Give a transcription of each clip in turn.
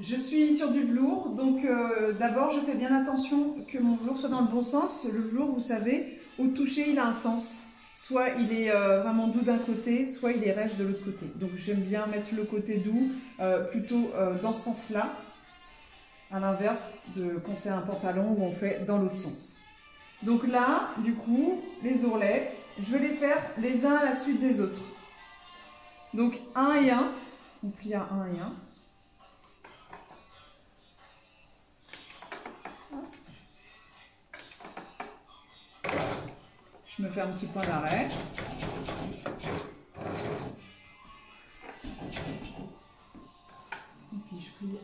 Je suis sur du velours, donc d'abord je fais bien attention que mon velours soit dans le bon sens. Le velours, vous savez, au toucher il a un sens. Soit il est vraiment doux d'un côté, soit il est rêche de l'autre côté. Donc j'aime bien mettre le côté doux plutôt dans ce sens-là, à l'inverse de quand c'est un pantalon où on fait dans l'autre sens. Donc là, du coup, les ourlets, je vais les faire les uns à la suite des autres. Donc 1 et 1, on plie à 1 et 1. Je me fais un petit point d'arrêt. Et puis je plie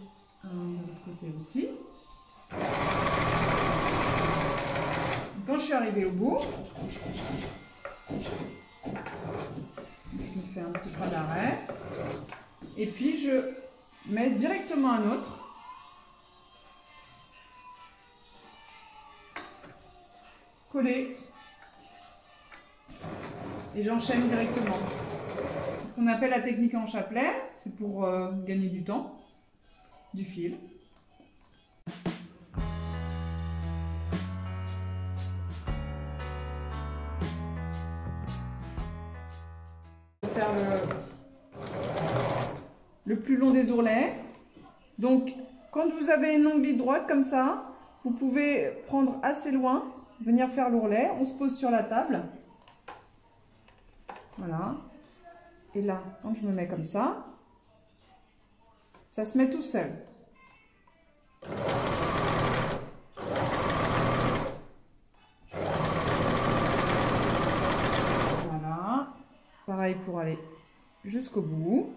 un de l'autre côté aussi. Quand je suis arrivée au bout, je me fais un petit point d'arrêt. Et puis je mets directement un autre. Collé. Et j'enchaîne directement. Ce qu'on appelle la technique en chapelet, c'est pour gagner du temps, du fil. Faire le plus long des ourlets. Donc, quand vous avez une longue bille droite comme ça, vous pouvez prendre assez loin, venir faire l'ourlet. On se pose sur la table. Voilà. Et là, quand je me mets comme ça se met tout seul. Voilà. Pareil pour aller jusqu'au bout.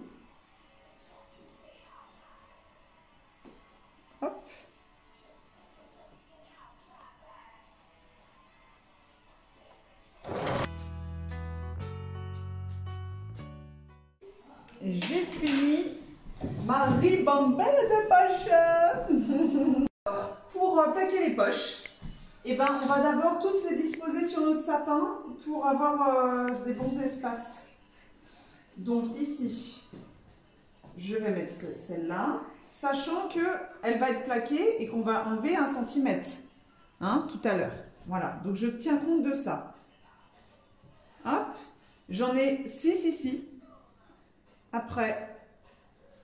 Hop. J'ai fini ma ribambelle de poche. Pour plaquer les poches, eh ben, on va d'abord toutes les disposer sur notre sapin pour avoir des bons espaces. Donc ici, je vais mettre celle-là, sachant qu'elle va être plaquée et qu'on va enlever 1 cm hein, tout à l'heure. Voilà, donc je tiens compte de ça. Hop, j'en ai 6 ici. Après,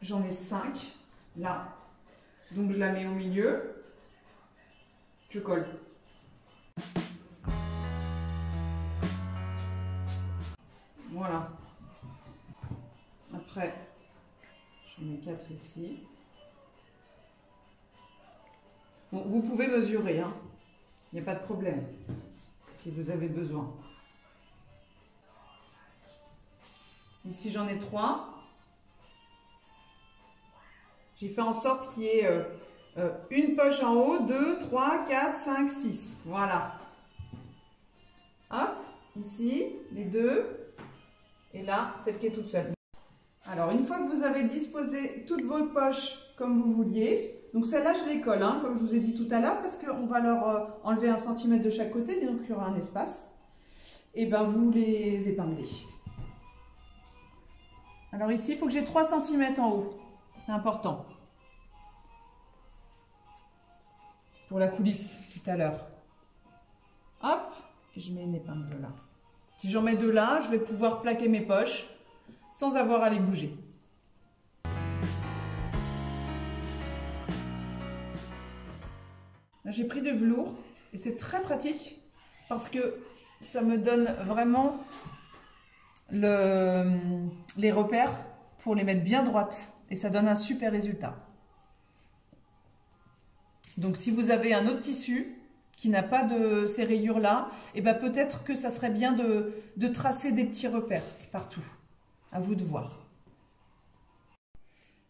j'en ai 5 là. Donc je la mets au milieu. Je colle. Voilà. Après, j'en ai 4 ici. Bon, vous pouvez mesurer, hein. Il n'y a pas de problème si vous avez besoin. Ici, j'en ai 3. J'ai fait en sorte qu'il y ait une poche en haut, 2, 3, 4, 5, 6. Voilà. Hop, ici, les 2. Et là, celle qui est toute seule. Alors, une fois que vous avez disposé toutes vos poches comme vous vouliez, donc celle-là, je les colle, hein, comme je vous ai dit tout à l'heure, parce qu'on va leur enlever 1 cm de chaque côté, donc il y aura un espace. Et bien, vous les épinglez. Alors ici, il faut que j'ai 3 cm en haut. C'est important. Pour la coulisse tout à l'heure. Hop, et je mets une épingle là. Si j'en mets 2 là, je vais pouvoir plaquer mes poches sans avoir à les bouger. J'ai pris du velours et c'est très pratique parce que ça me donne vraiment les repères pour les mettre bien droites et ça donne un super résultat. Donc si vous avez un autre tissu qui n'a pas de ces rayures là, et ben peut-être que ça serait bien de tracer des petits repères partout. À vous de voir.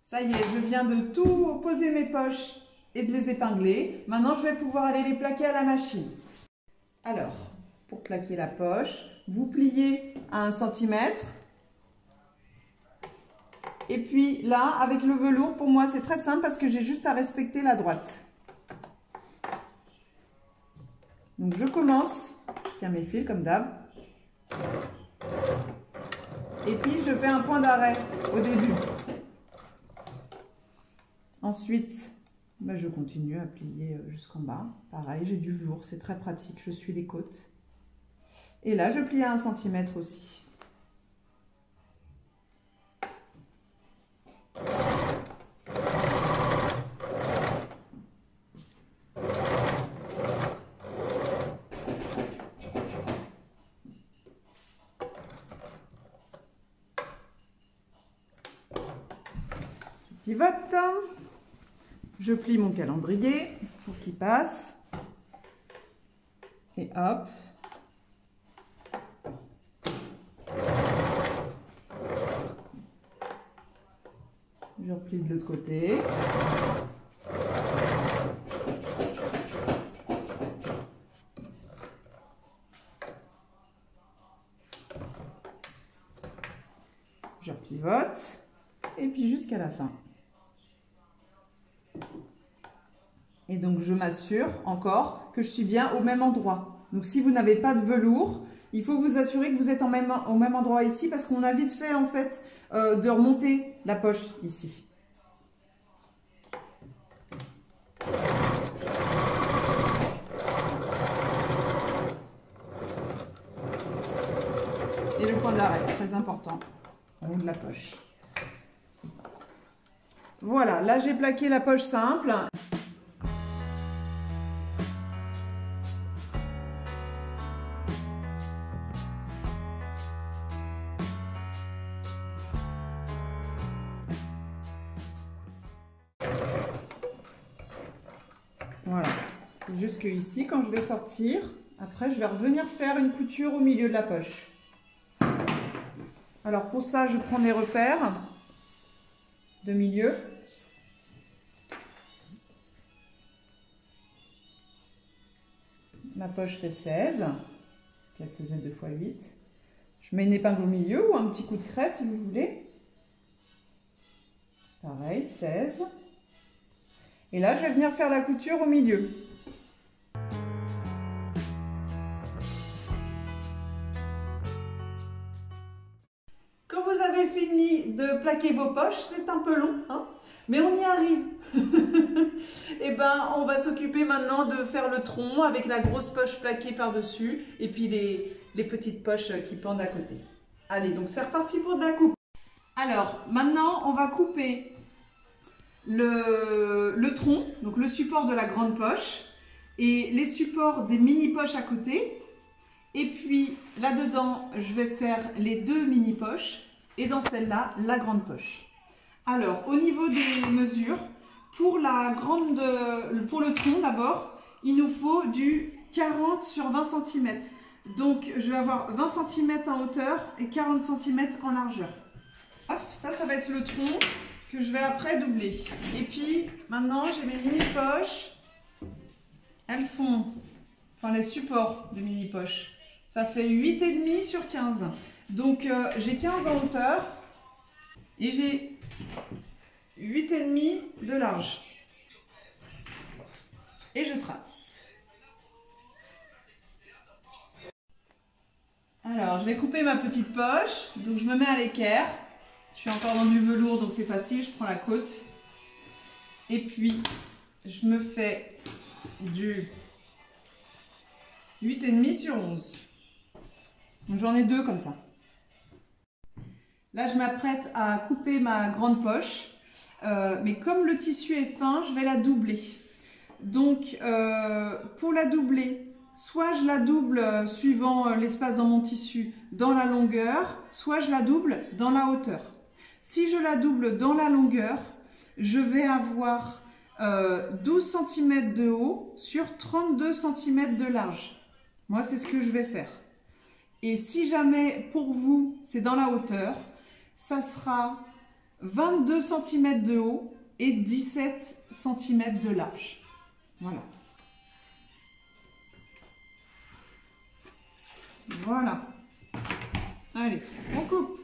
Ça y est, je viens de tout poser mes poches et de les épingler. Maintenant je vais pouvoir aller les plaquer à la machine. Alors, pour plaquer la poche, vous pliez à 1 cm. Et puis là, avec le velours, pour moi, c'est très simple parce que j'ai juste à respecter la droite. Donc je commence, je tiens mes fils comme d'hab. Et puis je fais un point d'arrêt au début. Ensuite, ben, je continue à plier jusqu'en bas. Pareil, j'ai du velours, c'est très pratique, je suis les côtes. Et là, je plie à 1 cm aussi. Pivote, je plie mon calendrier pour qu'il passe et hop, je replie de l'autre côté, je repivote et puis jusqu'à la fin. Et donc, je m'assure encore que je suis bien au même endroit. Donc, si vous n'avez pas de velours, il faut vous assurer que vous êtes au même endroit ici parce qu'on a vite fait, en fait, de remonter la poche ici. Et le point d'arrêt, très important, en haut de la poche. Voilà, là, j'ai plaqué la poche simple. Voilà, c'est juste que ici, quand je vais sortir, après je vais revenir faire une couture au milieu de la poche. Alors pour ça, je prends des repères de milieu. Ma poche fait 16, qu'elle faisait 2 x 8. Je mets une épingle au milieu ou un petit coup de craie si vous voulez. Pareil, 16. Et là, je vais venir faire la couture au milieu. Quand vous avez fini de plaquer vos poches, c'est un peu long, hein, mais on y arrive. Et ben, on va s'occuper maintenant de faire le tronc avec la grosse poche plaquée par-dessus et puis les petites poches qui pendent à côté. Allez, donc c'est reparti pour de la coupe. Alors, maintenant, on va couper le tronc, donc le support de la grande poche et les supports des mini poches à côté. Et puis là-dedans, je vais faire les 2 mini poches et dans celle-là, la grande poche. Alors, au niveau des mesures, pour le tronc d'abord, il nous faut du 40 sur 20 cm. Donc, je vais avoir 20 cm en hauteur et 40 cm en largeur. Hop, ça va être le tronc que je vais après doubler. Et puis, maintenant, j'ai mes mini-poches. Elles font, enfin les supports de mini-poches, ça fait 8,5 sur 15. Donc, j'ai 15 en hauteur et j'ai 8,5 de large. Et je trace. Alors, je vais couper ma petite poche. Donc, je me mets à l'équerre. Je suis encore dans du velours, donc c'est facile. Je prends la côte. Et puis, je me fais du 8,5 sur 11. Donc, j'en ai 2 comme ça. Là, je m'apprête à couper ma grande poche. Mais comme le tissu est fin, je vais la doubler. Donc, pour la doubler, soit je la double suivant l'espace dans mon tissu dans la longueur, soit je la double dans la hauteur. Si je la double dans la longueur, je vais avoir 12 cm de haut sur 32 cm de large. Moi, c'est ce que je vais faire. Et si jamais pour vous, c'est dans la hauteur, ça sera 22 cm de haut et 17 cm de large. Voilà. Voilà. Allez, on coupe.